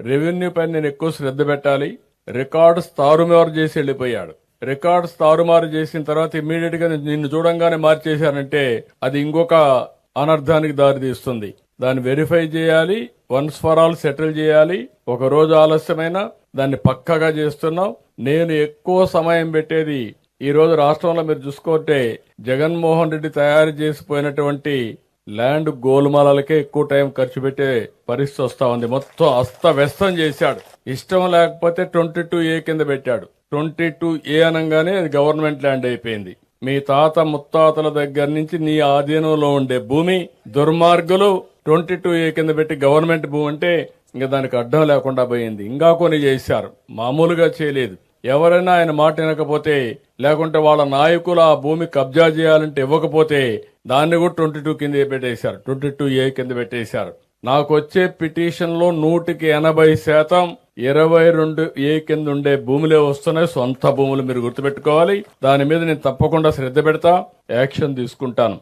Revenue పైన నేను ఎక్కువ శ్రద్ధ పెట్టాలి. రికార్డ్స్ తారుమారు చేసి వెళ్ళిపోయాడు. రికార్డ్స్ తారుమారు చేసిన తర్వాత ఇమ్మీడియట్ గా నిన్ను చూడంగానే మార్చేశానంటే అది ఇంకొక అనర్థానికి దారితీస్తుంది. దాన్ని వెరిఫై చేయాలి, వన్స్ ఫర్ ఆల్ సెటిల్ చేయాలి. ఒక రోజు ఆలస్యమైన దాన్ని పక్కగా చేస్తున్నాం. నేను ఎక్కువ సమయం పెట్టేది ఈ రోజు రాష్ట్రంలో మీరు చూసుకుంటే జగన్మోహన్ రెడ్డి తయారు చేసిపోయినటువంటి ల్యాండ్ గోల్మాలకే ఎక్కువ టైం ఖర్చు పెట్టే పరిస్థితి వస్తా ఉంది. మొత్తం అస్తవ్యస్తం చేశాడు. ఇష్టం లేకపోతే 22A కింద పెట్టాడు. 22A అనగానే అది గవర్నమెంట్ ల్యాండ్ అయిపోయింది. మీ తాత ముత్తాతల దగ్గర నుంచి నీ ఆధీనంలో ఉండే భూమి దుర్మార్గులు 22A కింద పెట్టి గవర్నమెంట్ భూమి అంటే ఇంకా దానికి అడ్డం లేకుండా పోయింది. ఇంకా కొన్ని చేశారు, మామూలుగా చేయలేదు. ఎవరైనా ఆయన మాట వినకపోతే లేకుంటే వాళ్ళ నాయకులు ఆ భూమి కబ్జా చేయాలంటే ఇవ్వకపోతే దాన్ని కూడా 22 కింద పెట్టేశారు, 22A కింద పెట్టేశారు. నాకు వచ్చే పిటిషన్ లో 100% 22A కింద ఉండే భూములే వస్తున్నాయి. సొంత భూములు మీరు గుర్తుపెట్టుకోవాలి. దాని మీద నేను తప్పకుండా శ్రద్ధ పెడతా, యాక్షన్ తీసుకుంటాను.